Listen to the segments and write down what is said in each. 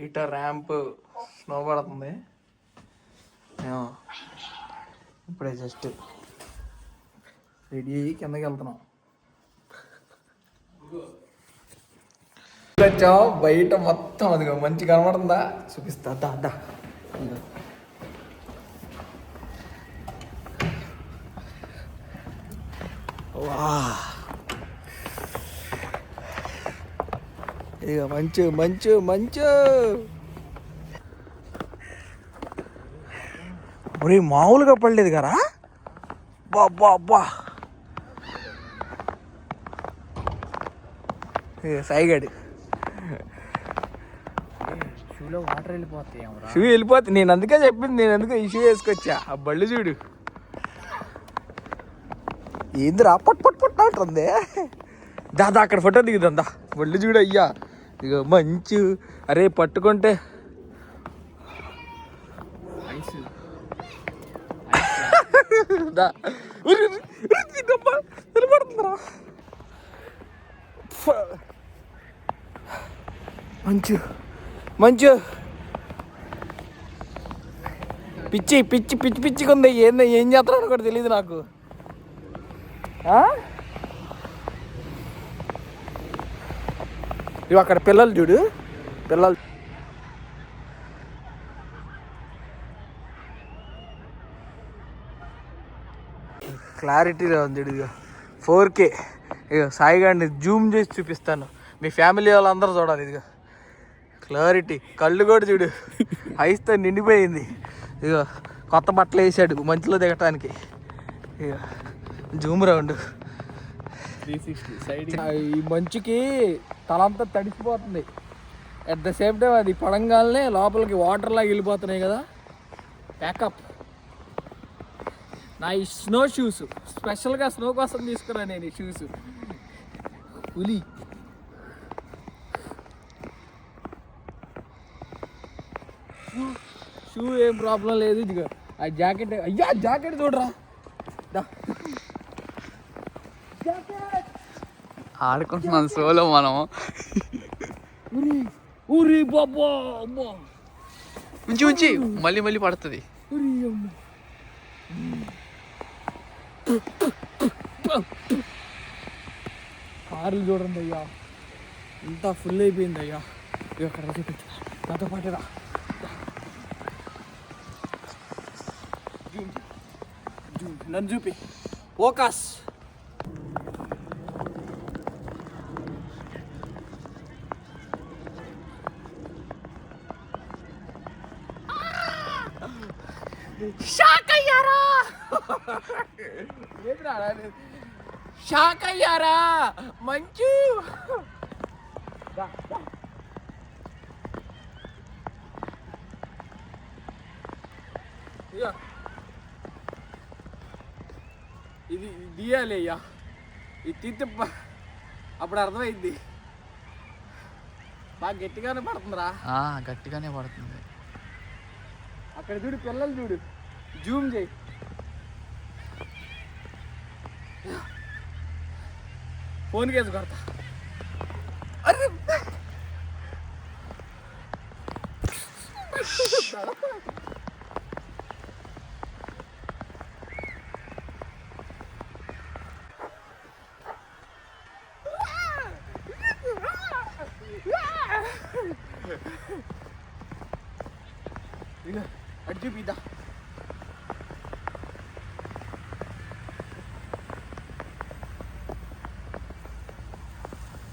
ఇట ramp snow పడుతుంది. ఇప్పుడే జస్ట్ రెడీ అయ్యి కిందకి వెళ్తున్నాం. వచ్చాం బయట మొత్తం అదిగో మంచి కనబడుతుందా చూపిస్తా. దా వా ఇక మంచు మంచు మంచు మరి మామూలుగా పడలేదు కదా. బాబ్బా అబ్బా సాయిగాడి షూలో వాటర్ వెళ్ళిపోతాయి. షూ వెళ్ళిపోతాయి. నేను అందుకే చెప్పింది, నేను అందుకే ఈ షూ వేసుకొచ్చా. ఆ బళ్ళు చూడు ఏందిరా పట్ పట్ పట్ అంటుంది. దాదా అక్కడ ఫోటో దిగుదా బళ్ళు చూడు. అయ్యా ఇక మంచు. అరే పట్టుకుంటే నిలబడుతుందిరా. మంచు మంచు పిచ్చి పిచ్చి పిచ్చి పిచ్చిగా ఉంది. ఏం చేస్తారో కూడా తెలియదు నాకు. ఇవి అక్కడ పిల్లలు చూడు, పిల్లలు క్లారిటీగా ఉంది. ఇదిగో 4K. ఇక సాయిగాడిని జూమ్ చేసి చూపిస్తాను, మీ ఫ్యామిలీ వాళ్ళందరూ చూడాలి. ఇదిగో క్లారిటీ, కళ్ళు కూడా చూడు ఐస్తో నిండిపోయింది. ఇక కొత్త బట్టలు వేసాడు మంచులో దిగటానికి. ఇక జూమ్ రౌండ్ 360 సైడ్. ఈ మంచుకి తలంతా తడిసిపోతుంది. అట్ ద సేమ్ టైం అది పడంగానే లోపలికి వాటర్లాగా వెళ్ళిపోతున్నాయి కదా. ప్యాకప్ నా ఈ స్నో షూస్ స్పెషల్గా స్నో కోసం తీసుకున్నా నేను ఈ షూస్. పులి షూ ఏం ప్రాబ్లం లేదు. ఇదిగో ఆ జాకెట్, అయ్యా జాకెట్ చూడరా. ఆడుకుంటున్నాం సోలో మనం. ఊరి బాబా అమ్మా ఉంచి ఉంచి మళ్ళీ మళ్ళీ పడుతుంది. కార్లు చూడండి అయ్యా, అంతా ఫుల్ అయిపోయింది అయ్యా. ఇక్కడ చూపించు నాతో పాటురా. నన్ను చూపి ఫోకస్. షాక్ అయ్యారా, షాక్ అయ్యారా మంచు. ఇది తీయాలి అయ్యా, ఇది తీస్తే అప్పుడు అర్థమైంది. బాగా గట్టిగానే పడుతుందిరా. గట్టిగానే పడుతుంది. అక్కడ చూడు పిల్లలు చూడు, జూమ్ చేయి. ఫోన్ కేసు కొడతా. అరే అటు చూపిద్దా.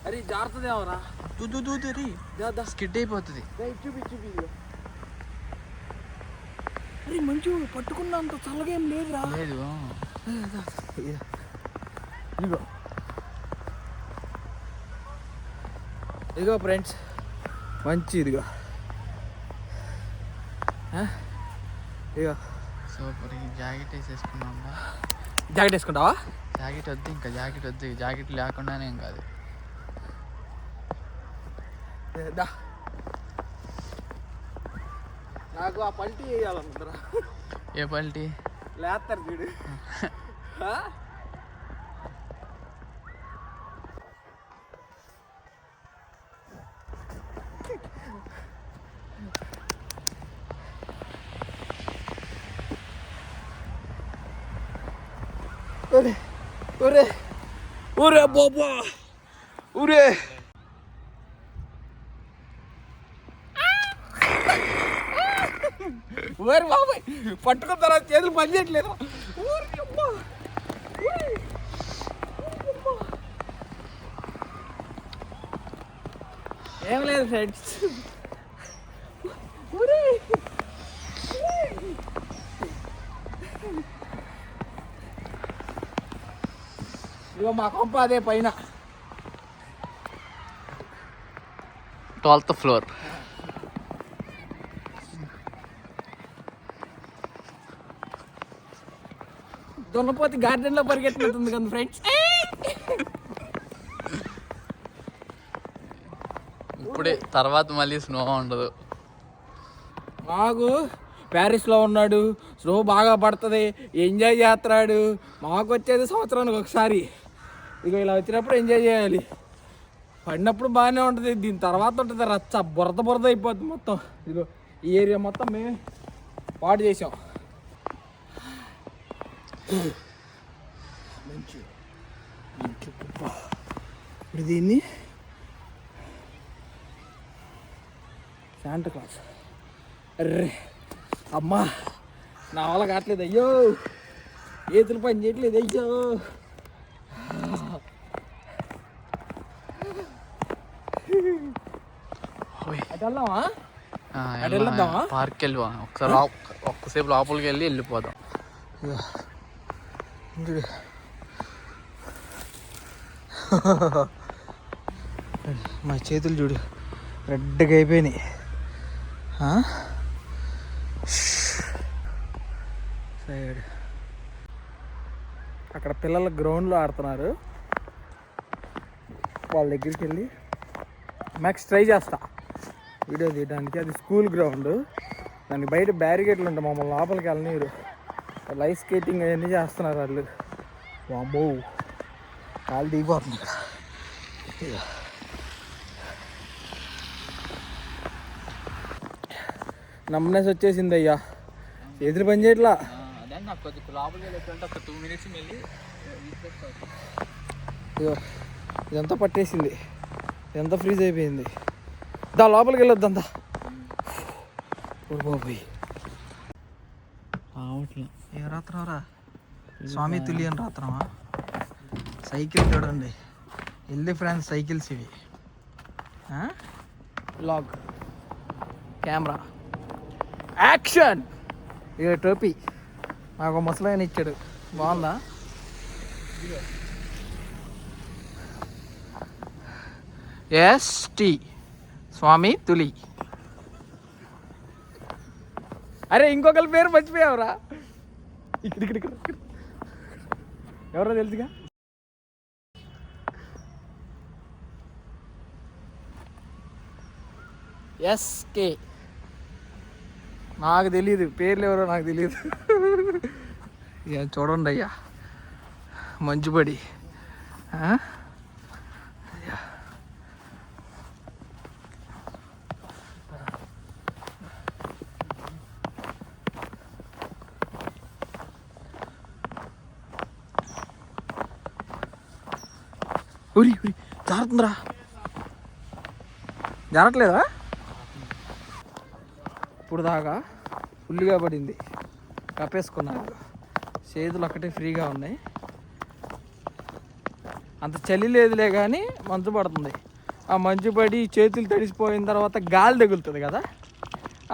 అరే జాగ్రత్తదేవరా, స్కిడ్ అయిపోతుంది. చూపి. అరే మంచు పట్టుకున్నంత చల్లగా ఏం లేదురా. లేదు. ఇదిగో ఫ్రెండ్స్ మంచి ఇదిగో ఇగో సూపర్. జాకెట్ వేసేసుకున్నాం. జాకెట్ వేసుకుంటావా? జాకెట్ వద్దు, ఇంకా జాకెట్ వద్దు. జాకెట్ లేకుండానే ఏం కాదు. నాకు ఆ పల్టీ వేయాలనుకుంటారా? ఏ పల్టీ? లేస్తారు చూడు. ఒరే ఒరే ఒరే బాబా ఒరే ఓరి బాబాయ్ పట్టుకున్న తర్వాత చేతులు పని చేయట్లేదు. ఏం లేదు ఫ్రెండ్స్. ఇగో మా కొంప అదే పైన 12th ఫ్లోర్. దున్నపోతి గార్డెన్ లో పరిగెత్తుతుంది కదా ఫ్రెండ్స్. ఇప్పుడే తర్వాత మళ్ళీ స్నో ఉండదు. మాకు ప్యారిస్లో ఉన్నాడు, స్నో బాగా పడుతుంది, ఎంజాయ్ చేస్తున్నాడు. మాకు వచ్చేది సంవత్సరానికి ఒకసారి. ఇక ఇలా వచ్చినప్పుడు ఎంజాయ్ చేయాలి. పడినప్పుడు బాగానే ఉంటుంది, దీని తర్వాత ఉంటుంది రచ్చ, బురద బురద అయిపోద్ది మొత్తం. ఇదిగో ఈ ఏరియా మొత్తం మేమే పాడు చేసాం. మంచి ఇప్పుడు దీన్ని శాంటా క్లాస్. అర్రే అమ్మా నా వల్ల కావట్లేదు, అయ్యో ఏతులు పని చేయట్లేదు, అయ్యో. అటు వెళ్దామా? అటు వెళ్దామా? పార్క్ వెళ్ళి ఒకసారి ఒక్కసేపు లోపలికి వెళ్ళి వెళ్ళిపోదాం. మా చేతులు చూడు రెడ్గా అయిపోయినాయి. సైడ్ అక్కడ పిల్లలు గ్రౌండ్లో ఆడుతున్నారు. వాళ్ళ దగ్గరికి వెళ్ళి మ్యాక్స్ ట్రై చేస్తా వీడియో తీయడానికి. అది స్కూల్ గ్రౌండ్, దానికి బయట బ్యారికేడ్లు ఉంటాయి, మమ్మల్ని లోపలికి వెళ్ళనీరు. లైఫ్ స్కేటింగ్ అవన్నీ చేస్తున్నారు వాళ్ళు. వామ్మో కాలు దిగిపోతుంది ఇక్కడ. నమ్మనేసి వచ్చేసింది అయ్యా, చేతులు పని చేయట్లా. ఇదంతా పట్టేసింది, ఇదంతా ఫ్రీజ్ అయిపోయింది. దా లోపలికి వెళ్ళొద్దంతా. బాబోయ్ ఏం రాత్రరా? స్వామి తులియని రాత్రమా? సైకిల్ చూడండి, వెళ్ళి ఫ్రెండ్స్ సైకిల్స్ ఇవి. లాగ్ కెమెరా యాక్షన్. ఇక టోపీ నాకు ముసలాయన ఇచ్చాడు, బాగుందా? ఎస్టీ స్వామి తులి. అరే ఇంకొకరి పేరు మర్చిపోయావురా. ఇక్కడ ఎవరో తెలుసుగా. ఎస్కే నాకు తెలియదు, పేర్లు ఎవరో నాకు తెలియదు. ఇక చూడండి అయ్యా మంచుబడి. ఉరి ఉరి జారుతుందిరా, జారట్లేదా? ఇప్పుడు దాకా ఫుల్గా పడింది, కప్పేసుకున్నారు. చేతులు ఒక్కటే ఫ్రీగా ఉన్నాయి, అంత చలి లేదులే కానీ మంచు పడుతుంది. ఆ మంచు పడి చేతులు తడిసిపోయిన తర్వాత గాలి తగులుతుంది కదా,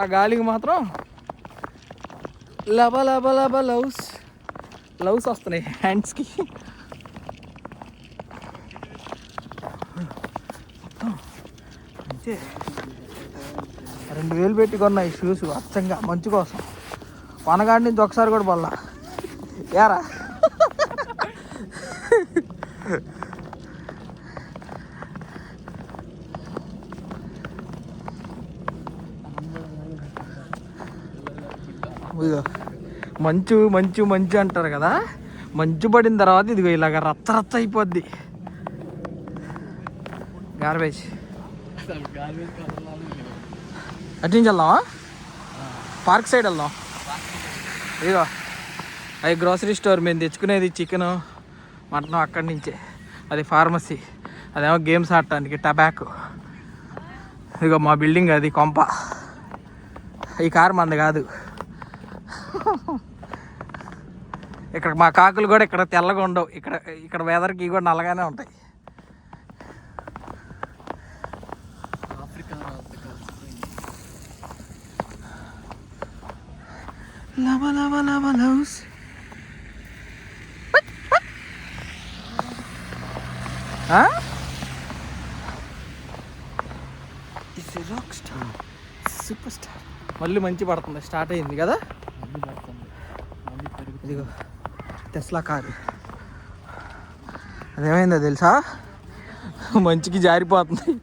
ఆ గాలికి మాత్రం లబ లబ లబ లవ్స్ వస్తున్నాయి హ్యాండ్స్కి. అంతే 2000 పెట్టి కొన్నా ఈ షూస్ అచ్చంగా మంచు కోసం. వనగాడి నుంచి ఒకసారి కూడా పడలా యారా. మంచు మంచు మంచు అంటారు కదా, మంచు పడిన తర్వాత ఇదిగో ఇలాగ రచ్చ రచ్చ అయిపోద్ది. గార్బేజ్ అటు నుంచి వెళ్దామా? పార్క్ సైడ్ వెళ్దాం. ఇదిగో అవి గ్రోసరీ స్టోర్ మేము తెచ్చుకునేది చికెను మటన్ అక్కడి నుంచే. అది ఫార్మసీ, అదేమో గేమ్స్ ఆడటానికి టబాకో. ఇదిగో మా బిల్డింగ్ అది కొంప. ఈ కారు మంది కాదు. ఇక్కడ మా కాకులు కూడా ఇక్కడ తెల్లగా ఉండవు. ఇక్కడ వెదర్కి కూడా నల్లగానే ఉంటాయి. Love love love loves. Rock star, superstar. మళ్ళీ మంచి పడుతుంది, స్టార్ట్ అయింది కదా. ఇదిగో టెస్లా కారు. అదేమైందో తెలుసా, మంచికి జారిపోతుంది.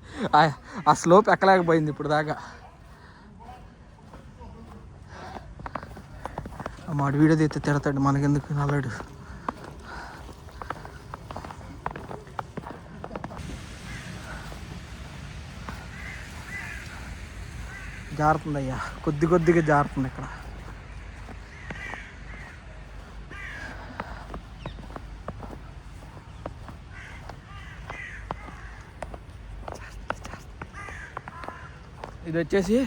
ఆ స్లోప్ ఎక్కలేకపోయింది ఇప్పుడు దాకా. మాడు వీడియో తీస్తే తిడతాడు, మనకెందుకు నల్లడు. జారుతుంది అయ్యా, కొద్దిగా జారుతుంది ఇక్కడ. ఇది వచ్చేసి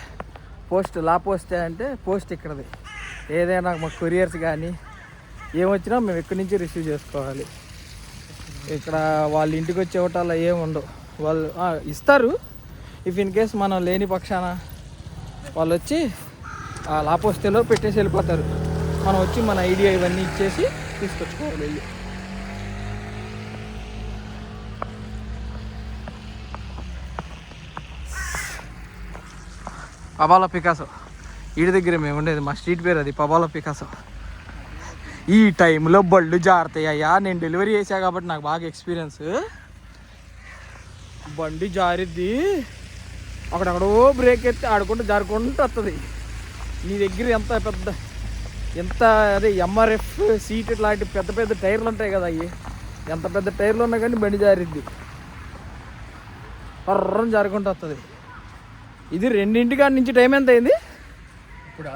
పోస్ట్, లా పోస్ట్ అంటే పోస్ట్ ఇక్కడది. ఏదైనా మాకు కొరియర్స్ కానీ ఏమొచ్చినా మేము ఇక్కడి నుంచి రిసీవ్ చేసుకోవాలి. ఇక్కడ వాళ్ళ ఇంటికి వచ్చే ఇవ్వటాల్లో ఏమి ఉండవు. వాళ్ళు ఇస్తారు, ఇఫ్ ఇన్ కేస్ మనం లేని పక్షాన వాళ్ళు వచ్చి ఆ లా పోస్టేలో పెట్టేసి వెళ్ళిపోతారు. మనం వచ్చి మన ఐడియా ఇవన్నీ ఇచ్చేసి తీసుకొచ్చుకోవాలి వెళ్ళి. పబాలో పికాసో ఈడి దగ్గర మేము ఉండేది, మా స్ట్రీట్ పేరు అది, పబాలో పికాసో. ఈ టైంలో బళ్ళు జారుతాయి అయ్యా. నేను డెలివరీ చేశా కాబట్టి నాకు బాగా ఎక్స్పీరియన్స్. బండి జారిద్ది, అక్కడెక్కడో బ్రేక్ ఎత్తి ఆడుకుంటూ జారుకుంటూ వస్తుంది. నీ దగ్గర ఎంత అదే ఎంఆర్ఎఫ్ సీట్ ఇట్లాంటి పెద్ద పెద్ద టైర్లు ఉంటాయి కదా, అవి ఎంత పెద్ద టైర్లు ఉన్నా కానీ బండి జారిద్ది, పర్రం జారుకుంటూ వస్తుంది. ఇది 2 నుంచి టైం ఎంత అయింది ఇప్పుడు?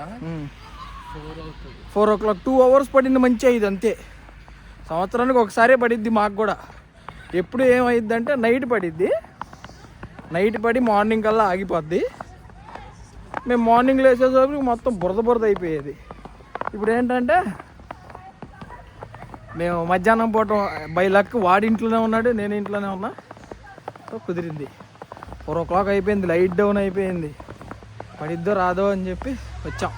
4 o'clock. 2 hours పడింది మంచిగా. ఇది అంతే, సంవత్సరానికి ఒకసారే పడిద్ది మాకు కూడా. ఎప్పుడు ఏమైద్ది అంటే నైట్ పడిద్ది, నైట్ పడి మార్నింగ్ కల్లా ఆగిపోద్ది. మేము మార్నింగ్ లేచేసరికి మొత్తం బురద అయిపోయేది. ఇప్పుడు ఏంటంటే మేము మధ్యాహ్నం పూట బై లక్ వాడి ఇంట్లోనే ఉన్నాడు, నేను ఇంట్లోనే ఉన్నా, కుదిరింది. 4 o'clock అయిపోయింది, లైట్ డౌన్ అయిపోయింది. పడిద్దో రాదో అని చెప్పి వచ్చాం.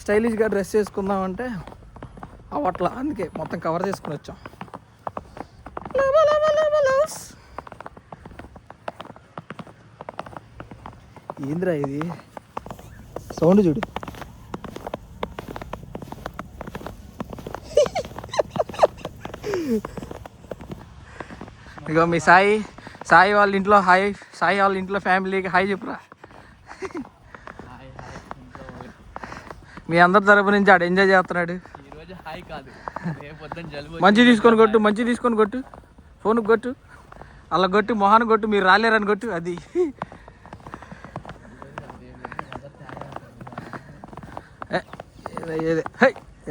స్టైలిష్గా డ్రెస్ చేసుకుందామంటే అవట్లా, అందుకే మొత్తం కవర్ చేసుకుని వచ్చాం. ఏంద్రా ఇది సౌండ్ చూడు. ఇగో మీ సాయి వాళ్ళ ఇంట్లో హాయ్, సాయి వాళ్ళ ఇంట్లో ఫ్యామిలీకి హాయ్ చెప్పురా. మీ అందరి తరపు నుంచి ఆడు ఎంజాయ్ చేస్తున్నాడు. మంచి తీసుకొని కొట్టు, ఫోన్కి కొట్టు, అలా కొట్టు, మొహాన్ని కొట్టు, మీరు రాలేరని కొట్టు. అది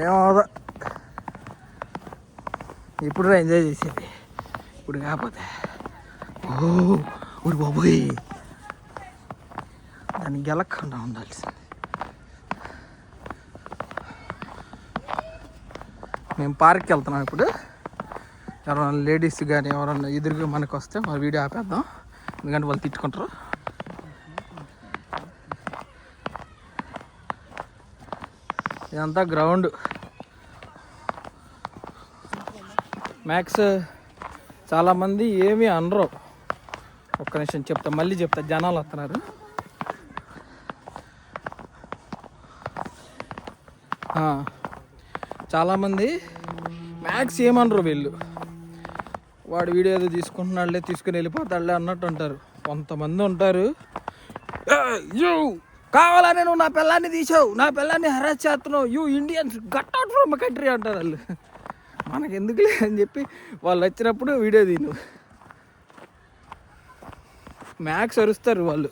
ఏమవుదా ఇప్పుడు ఎంజాయ్ చేసేది, ఇప్పుడు కాకపోతే. ఊరు బాబోయ్, దాన్ని గెలక్కుండా ఉండాల్సింది. మేము పార్క్కి వెళ్తున్నాం ఇప్పుడు. ఎవరైనా లేడీస్ కానీ ఎవరైనా ఎదురుగా మనకు వస్తే మన వీడియో ఆపేద్దాం, ఎందుకంటే వాళ్ళు తిట్టుకుంటారు. ఇదంతా గ్రౌండ్. మ్యాక్స్ చాలామంది ఏమీ అనరు. ఒక్క నిమిషం చెప్తా, మళ్ళీ చెప్తా, జనాలు వస్తున్నారు. చాలామంది మ్యాక్స్ ఏమనరు, వీళ్ళు వాడు వీడియో ఏదో తీసుకుంటున్నాడులే, తీసుకుని వెళ్ళిపోతాడులే అన్నట్టు ఉంటారు. కొంతమంది ఉంటారు, కావాలని నువ్వు నా పిల్లాన్ని తీసావు, నా పిల్లాన్ని హరాస్ చేస్తున్నావు, you Indians get out from country అంటారు వాళ్ళు. మనకెందుకులే అని చెప్పి వాళ్ళు వచ్చినప్పుడు వీడియో తీను. మ్యాక్స్ అరుస్తారు వాళ్ళు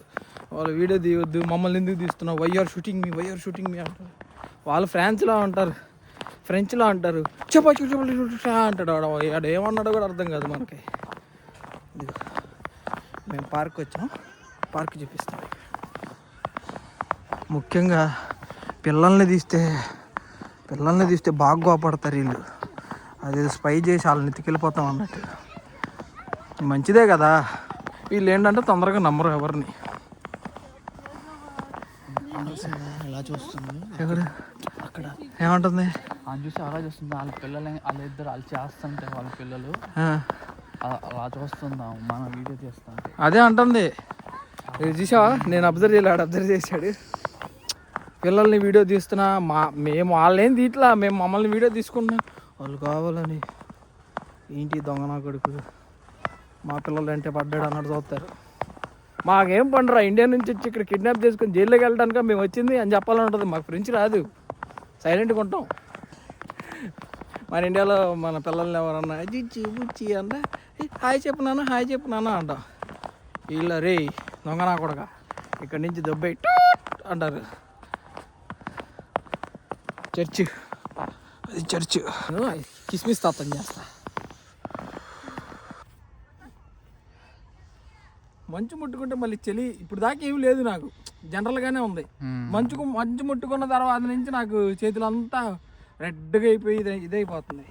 వీడియో తీయొద్దు, మమ్మల్ని ఎందుకు తీస్తున్నావు, వై ఆర్ షూటింగ్ మీ అంటారు. వాళ్ళు ఫ్రాన్స్లో ఉంటారు, ఫ్రెంచ్లో అంటారు చెప్పా అంటాడు వాడు ఏమన్నాడో కూడా అర్థం కాదు మనకి. ఇదిగో మేము పార్క్ వచ్చాం, పార్క్ చూపిస్తాం. ముఖ్యంగా పిల్లల్ని తీస్తే బాగా కోపడతారు వీళ్ళు. అది స్పై చేసి వాళ్ళని ఎత్తుకెళ్ళిపోతాం అన్నట్టు. మంచిదే కదా, వీళ్ళు ఏంటంటే తొందరగా నమ్మరు ఎవరిని. ఎలా చూస్తుంది ఎవరు అక్కడ ఏమంటుంది అని చూసి అలా చూస్తుంది. వాళ్ళ పిల్లలు వాళ్ళిద్దరు వాళ్ళు చేస్తుంటే వాళ్ళ పిల్లలు అలా చూస్తుందాం మన వీడియో చేస్తుంటే. అదే అంటుంది. చూసావా, నేను అబ్జర్వ్ చేయలేడు, అబ్జర్వ్ చేశాడు. పిల్లల్ని వీడియో తీస్తున్నా, మేము వాళ్ళేం తీయట్లా, మేము మమ్మల్ని వీడియో తీసుకున్నాం. వాళ్ళు కావాలని ఏంటి దొంగ నా కొడుకు మా పిల్లలు అంటే పడ్డాడు అన్నట్టు చూస్తారు. మాకేం పండురా, ఇండియా నుంచి వచ్చి ఇక్కడ కిడ్నాప్ చేసుకొని జైల్లోకి వెళ్ళడానికి మేము వచ్చింది అని చెప్పాలని ఉంటుంది. మాకు ఫ్రెంచ్ రాదు, సైలెంట్గా ఉంటాం. మన ఇండియాలో మన పిల్లల్ని ఎవరన్నా జిచ్చి బుచ్చి అంటే హాయ్ చెప్పు నాన్న అంటాం. వీళ్ళ రే దొంగ నా కొడుక ఇక్కడి నుంచి దొబ్బై అంటారు. చర్చ్, అది చర్చ్. కిస్మిస్ తాతం చేస్తా. మంచు ముట్టుకుంటే మళ్ళీ చలి ఇప్పుడు దాకా ఏమి లేదు, నాకు జనరల్గానే ఉంది. మంచు ముట్టుకున్న తర్వాత నుంచి నాకు చేతులంతా రెడ్గా అయిపోయి ఇదైపోతుంది.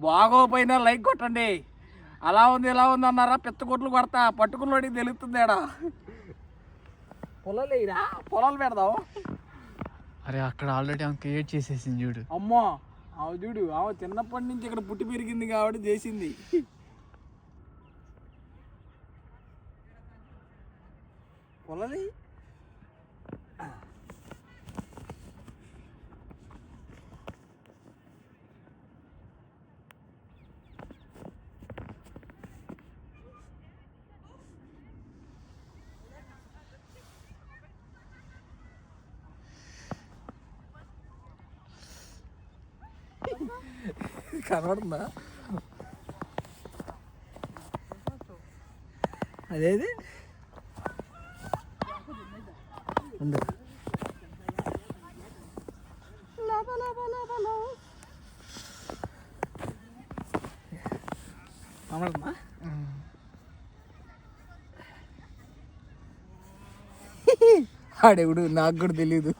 బాగోపోయినా లైక్ కొట్టండి. అలా ఉంది ఇలా ఉంది అన్నారా, పెద్ద కొట్లు కొడతా, పట్టుకున్నోడికి తెలుస్తుంది. ఆడ పొలాలు పెడదాం. అరే అక్కడ ఆల్రెడీ ఆమె క్రియేట్ చేసేసింది చూడు. అమ్మో ఆమె చూడు, ఆమె చిన్నప్పటి నుంచి ఇక్కడ పుట్టి పెరిగింది కాబట్టి చేసింది. పొలాలి కనబడుతుందా? అదేది కనబడుతుందా? ఆడెవడు నాకు కూడా తెలీదు.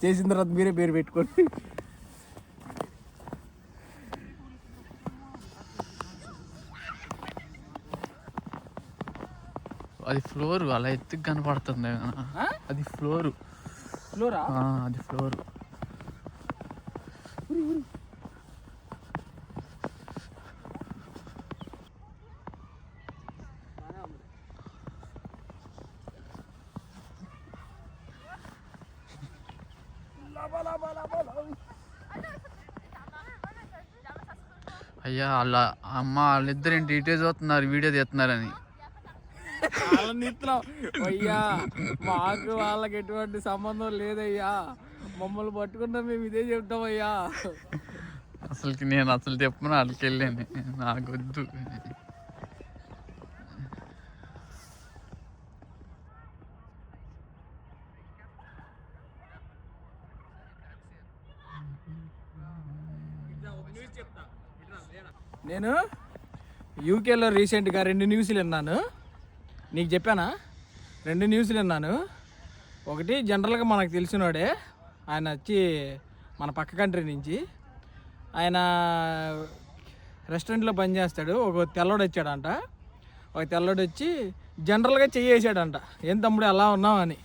చేసిన తర్వాత మీరే పేరు పెట్టుకోండి. అది ఫ్లోర్ అలా ఎత్తుకు కనపడుతుంది. అది ఫ్లోరా? అది ఫ్లోర్. అయ్యా వాళ్ళ అమ్మ వాళ్ళిద్దరు ఏంటి ఇటే చూస్తున్నారు, వీడియో తీస్తున్నారని. అయ్యా మాకు వాళ్ళకి ఎటువంటి సంబంధం లేదయ్యా, మమ్మల్ని పట్టుకున్నా మేము ఇదే చెప్తామయ్యా. అసలుకి నేను అసలు చెప్పను, వాళ్ళకి వెళ్ళాను, నాకు వద్దు. నేను యూకేలో రీసెంట్గా 2 న్యూస్లు విన్నాను. నీకు చెప్పానా? 2 న్యూస్లు విన్నాను. ఒకటి జనరల్గా మనకు తెలిసినోడే, ఆయన వచ్చి మన పక్క కంట్రీ నుంచి, ఆయన రెస్టారెంట్లో పనిచేస్తాడు. ఒక తెల్లోడు వచ్చాడంట. ఒక తెల్లోడు వచ్చి జనరల్గా చెయ్యేసాడంట, ఏం తమ్ముడు ఎలా ఉన్నావు అని.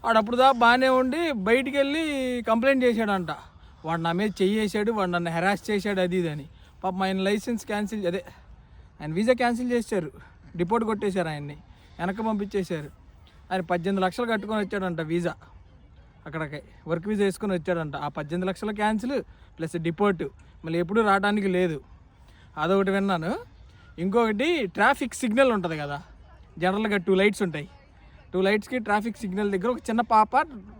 వాడు అప్పుడు దా బాగానే ఉండి బయటికి వెళ్ళి కంప్లైంట్ చేశాడంట. వాడు నా మీద చెయ్యేసాడు, వాడు నన్ను హెరాస్ చేశాడు అది ఇది అని. పాపం ఆయన లైసెన్స్ క్యాన్సిల్, అదే ఆయన వీసా క్యాన్సిల్ చేశారు, డిపోర్ట్ కొట్టేశారు, ఆయన్ని వెనక్కి పంపించేశారు. ఆయన 18 లక్షలు కట్టుకొని వచ్చాడంట వీసా, అక్కడికి వర్క్ వీసా వేసుకొని వచ్చాడంట. ఆ 18 లక్షలు క్యాన్సిల్ ప్లస్ డిపోర్ట్, మళ్ళీ ఎప్పుడూ రావడానికి లేదు. అదొకటి విన్నాను. ఇంకొకటి ట్రాఫిక్ సిగ్నల్ ఉంటుంది కదా, జనరల్గా 2 లైట్స్ ఉంటాయి. 2 లైట్స్కి ట్రాఫిక్ సిగ్నల్ దగ్గర ఒక చిన్న పాప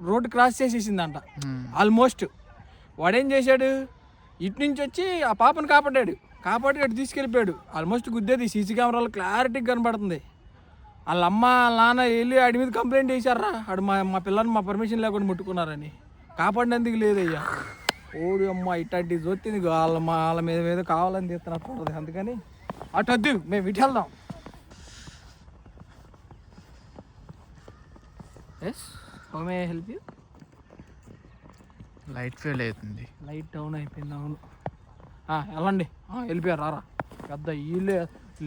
రోడ్డు క్రాస్ చేసేసిందంట ఆల్మోస్ట్. వాడేం చేశాడు, ఇటు నుంచి వచ్చి ఆ పాపను కాపాడి అటు తీసుకెళ్ళిపోయాడు. ఆల్మోస్ట్ గుద్దేది, సీసీ కెమెరాలో క్లారిటీగా కనబడుతుంది. వాళ్ళ అమ్మ వాళ్ళ నాన్న వెళ్ళి ఆడి మీద కంప్లైంట్ చేశారా, ఆడు మా పిల్లల్ని మా పర్మిషన్ లేకుండా ముట్టుకున్నారని. కాపాడినందుకు లేదయ్యా. ఓడి అమ్మ ఇట్లాంటి చూస్తుంది వాళ్ళ మీద కావాలని తీస్తున్నట్టు ఉంటుంది. అందుకని అటు వద్దు, మేము ఇటు వెళ్దాం. Yes, how may I help you? Light fail అవుతుంది. లైట్ డౌన్ అయిపోయింది. అవును, వెళ్ళండి. వెళ్ళిపోయారు, రారా. పెద్ద వీళ్ళే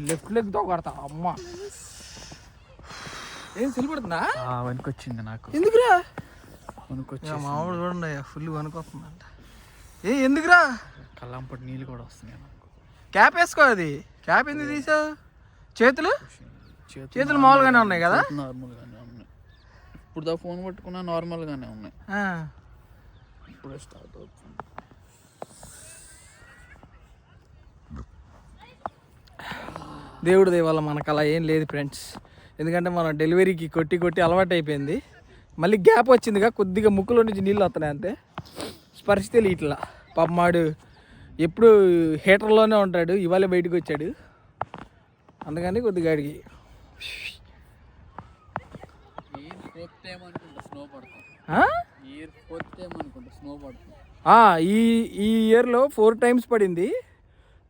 లెఫ్ట్ లెగ్తో కడతా. అమ్మ ఏం సెలిపడుతుందా? వణుకొచ్చింది నాకు. ఎందుకురా? వణుకొచ్చి మామూలు చూడండి, ఫుల్ వణుకొస్తుందంట. ఎందుకురా? కళ్ళంపటి నీళ్ళు కూడా వస్తున్నాయి నాకు. క్యాప్ వేసుకో. అది క్యాప్ ఎందుకు తీసావు? చేతులు మామూలుగానే ఉన్నాయి కదా? నార్మల్గానే ఉన్నాయి. ఇప్పుడు దా ఫోన్ పట్టుకున్నా నార్మల్గానే ఉన్నాయి. ఇప్పుడే స్టార్ట్ అవుతుంది. దేవుడి దయ వల్ల మనకు అలా ఏం లేదు ఫ్రెండ్స్. ఎందుకంటే మన డెలివరీకి కొట్టి అలవాటు అయిపోయింది. మళ్ళీ గ్యాప్ వచ్చిందిగా, కొద్దిగా ముక్కులో నుంచి నీళ్ళు వస్తున్నాయి అంతే. స్పర్శ తెలియ ఇట్లా. పాపమాడు ఎప్పుడు హీటర్లోనే ఉంటాడు, ఇవాళ బయటకు వచ్చాడు. అందుకని కొద్దిగా అడిగి ఈ ఇయర్లో 4 టైమ్స్ పడింది.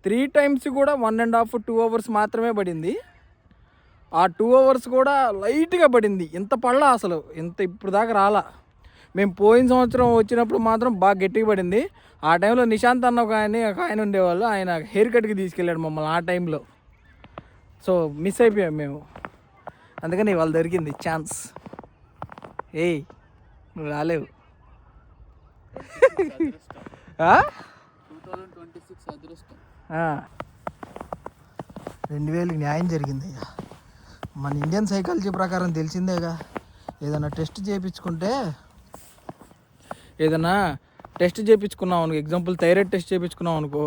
3 టైమ్స్ కూడా 1.5-2 అవర్స్ మాత్రమే పడింది. ఆ 2 అవర్స్ కూడా లైట్గా పడింది, ఇంత పడలా అసలు, ఇంత ఇప్పుడు దాకా రాలా. మేము పోయిన సంవత్సరం వచ్చినప్పుడు మాత్రం బాగా గట్టిగా పడింది. ఆ టైంలో నిశాంత్ అన్న ఒక ఆయన ఉండేవాళ్ళు, ఆయన హెయిర్ కట్కి తీసుకెళ్ళాడు మమ్మల్ని ఆ టైంలో. సో మిస్ అయిపోయాం మేము, అందుకని వాళ్ళు దొరికింది ఛాన్స్. ఏయ్ నువ్వు రాలేవు. 2000 న్యాయం జరిగింది. మన ఇండియన్ సైకాలజీ ప్రకారం తెలిసిందేగా, ఏదైనా టెస్ట్ చేయించుకున్నాం అనుకో, ఎగ్జాంపుల్ థైరాయిడ్ టెస్ట్ చేయించుకున్నాం అనుకో,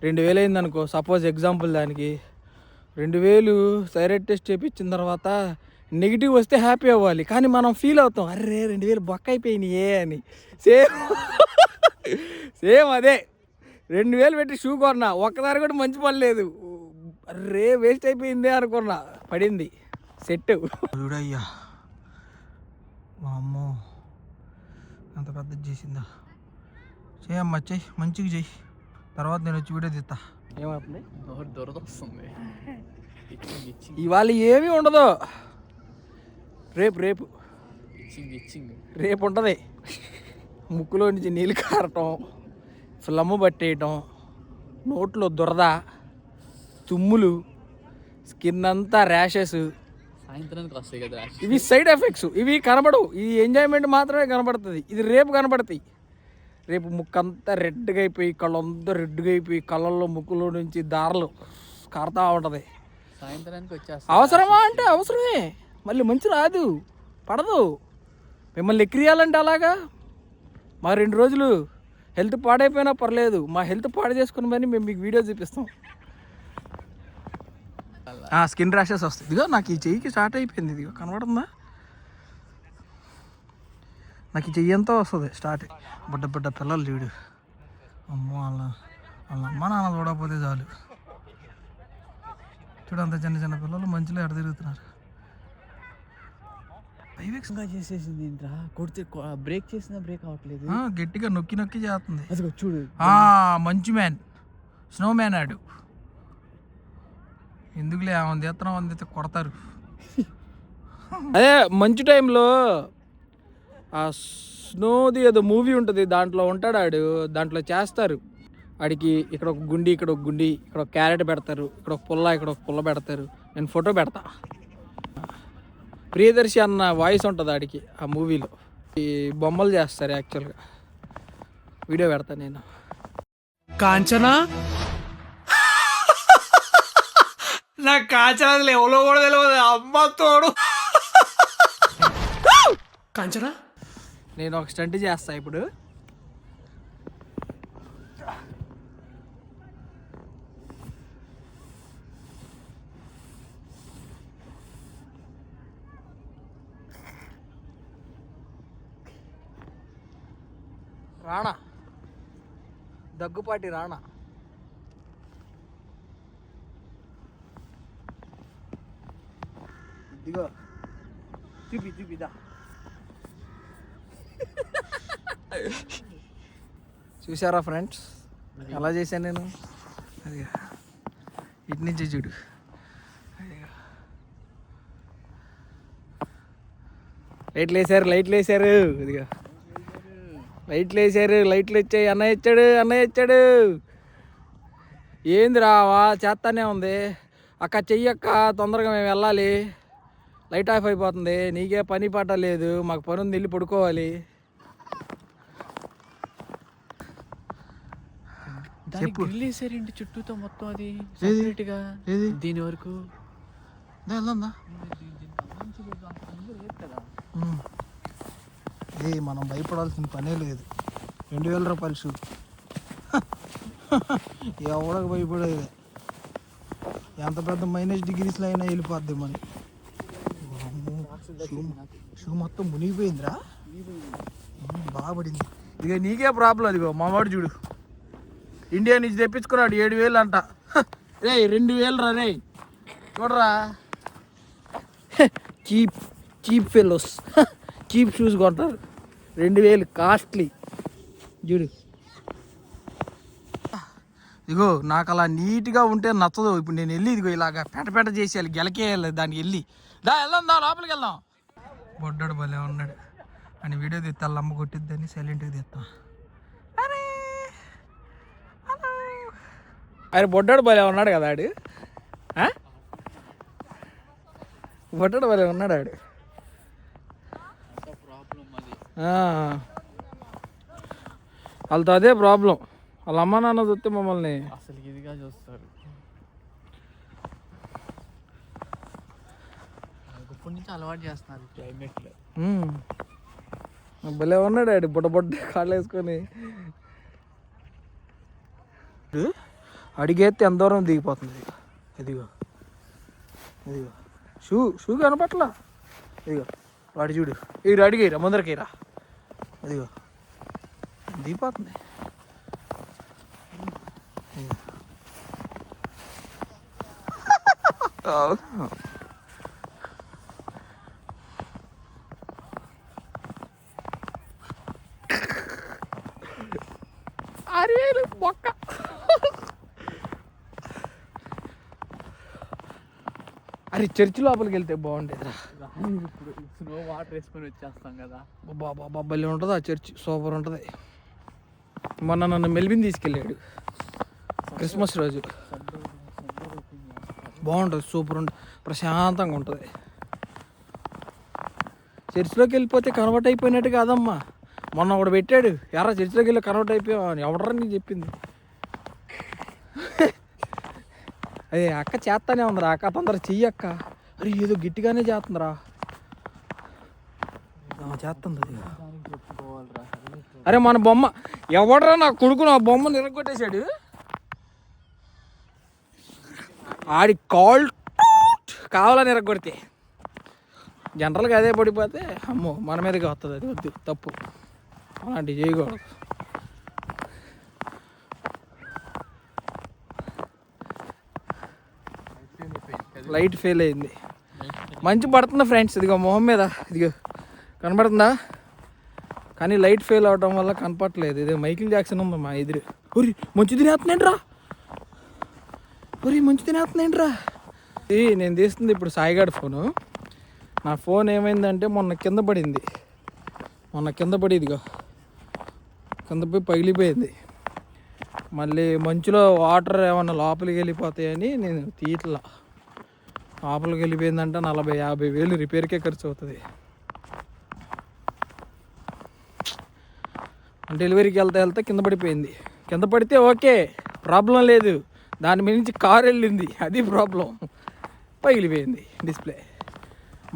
2000 అయింది అనుకో సపోజ్, ఎగ్జాంపుల్ దానికి 2000 థైరాయిడ్ టెస్ట్ చేయించిన తర్వాత నెగిటివ్ వస్తే హ్యాపీ అవ్వాలి, కానీ మనం ఫీల్ అవుతాం అర్రే 2000 బొక్క అయిపోయినాయే అని. సేమ్ అదే, 2000 పెట్టి షూ కొన్నా, ఒక్కసారి కూడా మంచి పడలేదు, అర్రే వేస్ట్ అయిపోయిందే అనుకున్నా, పడింది సెట్. చూడయ్యా మా అమ్మో అంత పెద్దది చేసిందా. చేయమ్మా, చెయ్యి మంచిగా చెయ్యి, తర్వాత నేను వచ్చి వీడియో తీస్తా. ఏమవుతుంది? దొరద వస్తుంది. ఇవాళ ఏమీ ఉండదు, రేపు ఉంటుంది. ముక్కులో నుంచి నీళ్ళు కారటం, ఫ్లమ్ పట్టేయటం, నోట్లో దురద, తుమ్ములు, స్కిన్ అంతా ర్యాషెస్, సాయంత్రానికి వస్తాయి కదా. ఇవి సైడ్ ఎఫెక్ట్స్, ఇవి కనబడవు. ఇది ఎంజాయ్మెంట్ మాత్రమే కనబడుతుంది, ఇది రేపు కనబడతాయి. రేపు ముక్కంతా రెడ్గా అయిపోయి, కళ్ళంతా రెడ్గా అయిపోయి, కళ్ళల్లో ముక్కులో నుంచి దారలు కారుతూ ఉంటుంది. సాయంత్రానికి వచ్చేస్తా. అవసరమా అంటే అవసరమే, మళ్ళీ మంచి రాదు, పడదు. మిమ్మల్ని ఎక్కిరియాలంటే అలాగా. మా 2 రోజులు హెల్త్ పాడైపోయినా పర్లేదు, మా హెల్త్ పాడు చేసుకుని మరి మేము మీకు వీడియో చూపిస్తాం. స్కిన్ ర్యాషెస్ వస్తాయి. ఇదిగో నాకు ఈ చెయ్యికి స్టార్ట్ అయిపోయింది, ఇదిగో కనబడుతుందా? నాకు ఈ చెయ్యి ఎంతో వస్తుంది స్టార్ట్. బిడ్డ పిల్లలు చూడు, అమ్మో వాళ్ళ అమ్మ నాన్న చూడకపోతే చాలు. చూడు అంత చిన్న పిల్లలు మంచిలో ఎడ తిరుగుతున్నారు. చేసేసింది ఏంట్రా, కొడితే బ్రేక్ చేసినా బ్రేక్ అవ్వట్లేదు, గట్టిగా నొక్కి చేస్తుంది. చూడు మంచి మ్యాన్, స్నో మ్యాన్ ఆడు. ఎందుకులే ఆమె ఎత్తనం అందితే కొడతారు. అదే మంచి టైంలో ఆ స్నోది ఏదో మూవీ ఉంటుంది, దాంట్లో ఉంటాడు ఆడు, దాంట్లో చేస్తారు ఆడికి. ఇక్కడ ఒక గుండి, ఇక్కడ ఒక గుండి, ఇక్కడ ఒక క్యారెట్ పెడతారు, ఇక్కడ ఒక పుల్ల పెడతారు. నేను ఫోటో పెడతా. ప్రియదర్శి అన్న వాయిస్ ఉంటుంది ఆడికి ఆ మూవీలో. ఈ బొమ్మలు చేస్తారు యాక్చువల్గా. వీడియో పెడతాను నేను. కాంచనా నాకు కాంచనా ఎవరో కూడా తెలియదు అమ్మ తోడు. కాంచనా నేను ఒక స్టంట్ చేస్తా ఇప్పుడు. రాణా, దగ్గుపాటి రాణా. ఇదిగో చూపిదా. చూసారా ఫ్రెండ్స్ ఎలా చేశాను నేను? అది ఇటు నుంచి చూడు. లైట్లు వేసారు. ఇదిగా లైట్లు వచ్చాయి. అన్నయ్య వచ్చాడు. ఏంది రావా చేస్తానే ఉంది. అక్క చెయ్యక్క, తొందరగా మేము వెళ్ళాలి. లైట్ ఆఫ్ అయిపోతుంది. నీకే పని పాట లేదు, మాకు పని ఉంది, వెళ్ళి పడుకోవాలి. చెప్పు. గ్రిల్లేసారేంటి చుట్టూతో మొత్తం అది సెపరేట్గా దీని వరకు ఏ మనం భయపడాల్సిన పనే లేదు. 2000 రూపాయలు షూ. ఎవడకు భయపడేది. ఎంత పెద్ద -డిగ్రీస్లో అయినా వెళ్ళిపోద్ది మనకి. షూ మొత్తం మునిగిపోయిందిరా, బాగా పడింది. ఇక నీకే ప్రాబ్లం. అదిగో మావాడు చూడు, ఇండియా నుంచి తెప్పించుకున్నాడు 7000 అంట. రే 2000 రా రే, చూడరా. చీప్ ఫెలోస్ చీప్ షూస్ కొంటారు. 2000 కాస్ట్లీ చూడు. ఇగో నాకు అలా నీట్గా ఉంటే నచ్చదు. ఇప్పుడు నేను వెళ్ళి ఇదిగో ఇలాగ పెట చేసేయాలి, గెలకేయాలి దానికి. వెళ్ళి వెళ్దాం లోపలికి వెళ్దాం. బొడ్డాడు భలే ఉన్నాడు అని వీడియో తీస్తా, అమ్మ కొట్టిద్దని సైలెంట్గా తీస్తాం. అరే బొడ్డాడు భలే ఉన్నాడు కదా ఆడు. బొడ్డాడు భలే ఉన్నాడు ఆడు. వాళ్ళతో అదే ప్రాబ్లం. వాళ్ళ అమ్మ నాన్న చూస్తే మమ్మల్ని అసలు ఇదిగా చూస్తారు. ఇప్పటి నుంచి అలవాటు చేస్తున్నారు క్లైమేట్లో. భలే ఉన్నాడు ఆడు, బుడ్డ కాళ్ళు వేసుకొని. అడిగేస్తే ఎంత దూరం దిగిపోతుంది. ఇదిగో షూ కనపట్లా. ఇదిగో వాడు చూడు, ఇటు అడిగిరా ముందరకిరా. అదిగో దిగిపోతుంది. అరే బొక్క. అరే చర్చి లోపలికి వెళ్తే బాగుండేదిరా. ఇప్పుడు స్నో వాటర్ వేసుకొని వచ్చేస్తాం కదా. బాబా భలే ఉంటుంది ఆ చర్చి, సూపర్ ఉంటుంది. మొన్న నన్ను మెల్బిన్ తీసుకెళ్ళాడు క్రిస్మస్ రోజు. బాగుంటుంది, సూపర్ ఉంటుంది, ప్రశాంతంగా ఉంటుంది. చర్చిలోకి వెళ్ళిపోతే కన్వర్ట్ అయిపోయినట్టు కాదమ్మా. మొన్న ఒకడు పెట్టాడు, ఎరా చర్చిలోకి వెళ్ళి కన్వర్ట్ అయిపోయావు అని. ఎవడరా నీకు చెప్పింది? అదే అక్క చేస్తానే ఉందిరా. అక్క తొందర చెయ్యక్క. అరే ఏదో గట్టిగానే చేస్తుందిరా, చేస్తుంది అది. అరే మన బొమ్మ ఎవడరా నా కొడుకు నా బొమ్మను నిరగొట్టేశాడు. ఆడి కావాలని నిరగొడితే జనరల్గా అదే పడిపోతే అమ్మో మన మీదకి వస్తుంది. అది వద్దు, తప్పు, అలాంటివి చేయకూడదు. లైట్ ఫెయిల్ అయింది. మంచి పడుతుంది ఫ్రెండ్స్. ఇదిగో మొహం మీద ఇదిగో కనబడుతుందా? కానీ లైట్ ఫెయిల్ అవడం వల్ల కనపట్లేదు. ఇది మైకిల్ జాక్సన్ ఉంది మా ఎదురు. ఒరి మంచి తినేస్తున్నాంట్రా, ఇది నేను తీస్తుంది ఇప్పుడు సాయిగాడి ఫోను. నా ఫోన్ ఏమైందంటే మొన్న కింద పడి ఇదిగో కింద పోయి పగిలిపోయింది. మళ్ళీ మంచులో వాటర్ ఏమన్నా లోపలికి వెళ్ళిపోతాయని నేను తీయట్లా. లోపలికి వెళ్ళిపోయిందంటే 40-50 వేలు రిపేర్కే ఖర్చు అవుతుంది. డెలివరీకి వెళ్తే కింద పడిపోయింది. కింద పడితే ఓకే, ప్రాబ్లం లేదు. దాని మీద నుంచి కారు వెళ్ళింది, అది ప్రాబ్లం. పగిలిపోయింది డిస్ప్లే.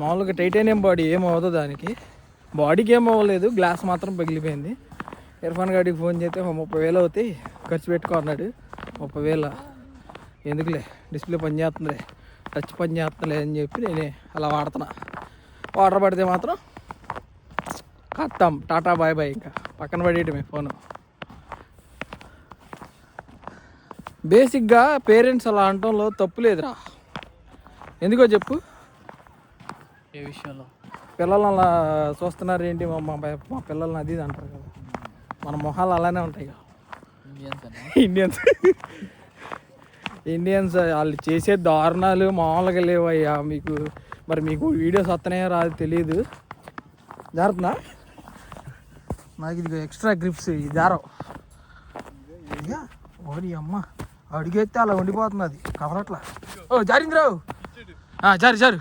మామూలుగా టైటానియం బాడీ ఏమవుతుందో దానికి, బాడీకి ఏం అవ్వలేదు, గ్లాస్ మాత్రం పగిలిపోయింది. ఇర్ఫాన్ గాడికి ఫోన్ చేస్తే 30,000 అవుతాయి, ఖర్చు పెట్టుకో అన్నాడు. 30,000 ఎందుకులే, డిస్ప్లే పని చేస్తుందిలే, టచ్ పని చేస్తుందిలే అని చెప్పి నేనే అలా వాడుతున్నా. వాటర్ పడితే మాత్రం కత్తాం, టాటా బాయ్ బాయ్, ఇంకా పక్కన పడేయటమే ఫోను. బేసిక్గా పేరెంట్స్ అలా అనటంలో తప్పు లేదురా. ఎందుకో చెప్పు. ఏ విషయంలో? పిల్లలు అలా చూస్తున్నారు ఏంటి, మా పిల్లల్ని అది ఇది అంటారు కదా. మన మొహాలు అలానే ఉంటాయి కదా. ఇండియన్స్ వాళ్ళు చేసే దారుణాలు మామూలుగా లేవయ్యా. మీకు వీడియోస్ వస్తున్నాయో రాదు తెలియదు. జారుతున్నా నాకు ఇది ఎక్స్ట్రా గ్రిప్స్ ఈ జారం. ఓడి అమ్మ, అడిగేస్తే అలా ఉండిపోతుంది, అది కదలట్లా. ఓ జారిందిరావు, జారు.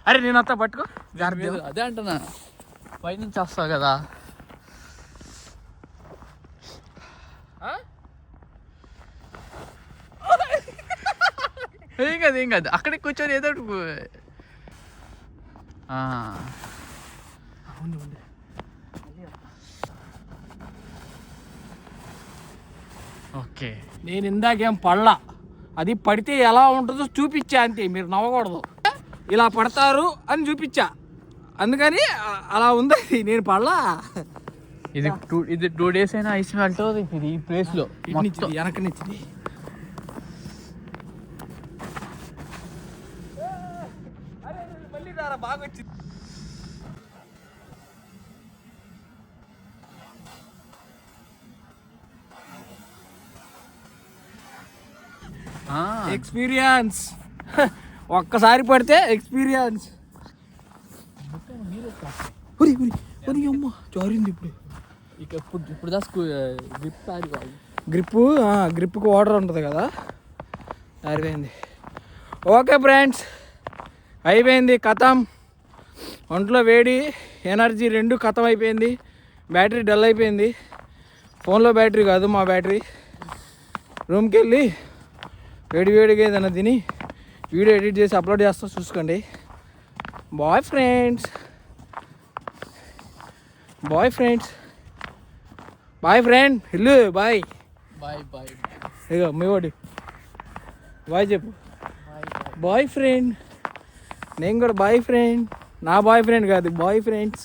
అరే నేను అంతా పట్టుకో, జారు. అదే అంటున్నా, పై నుంచి వస్తావు కదా. ఏం కాదు అక్కడే కూర్చొని ఏదో ఓకే. నేను ఇందాకేం పడలా, అది పడితే ఎలా ఉంటుందో చూపించా అంతే. మీరు నవ్వకూడదు, ఇలా పడతారు అని చూపించా, అందుకని అలా ఉంది. నేను పడలా. ఇది 2 days అయినా ఐస్ మెల్ట్ అవుతుంది ఇది ఈ ప్లేస్లో. వెనక నిచ్చింది. బాగా వచ్చింది. ఎక్స్పీరియన్స్, ఒక్కసారి పడితే ఎక్స్పీరియన్స్. అమ్మ జారింది ఇప్పుడు. ఇప్పుడు గ్రిప్కి వాటర్ ఉంటుంది కదా, జారిపోయింది. ఓకే ఫ్రెండ్స్, అయిపోయింది కథం. ఒంట్లో వేడి ఎనర్జీ రెండు కథం అయిపోయింది. బ్యాటరీ డల్ అయిపోయింది. ఫోన్లో బ్యాటరీ కాదు, మా బ్యాటరీ. రూమ్కి వెళ్ళి వేడిగా ఏదైనా తిని వీడియో ఎడిట్ చేసి అప్లోడ్ చేస్తా, చూసుకోండి. Bye friends, bye friend. ఇల్లు బాయ్ ఇగో మీ వాడు బాయ్ చెప్పు. Bye friend. నేను కూడా బాయ్ ఫ్రెండ్. నా బాయ్ ఫ్రెండ్ కాదు, బాయ్ ఫ్రెండ్స్.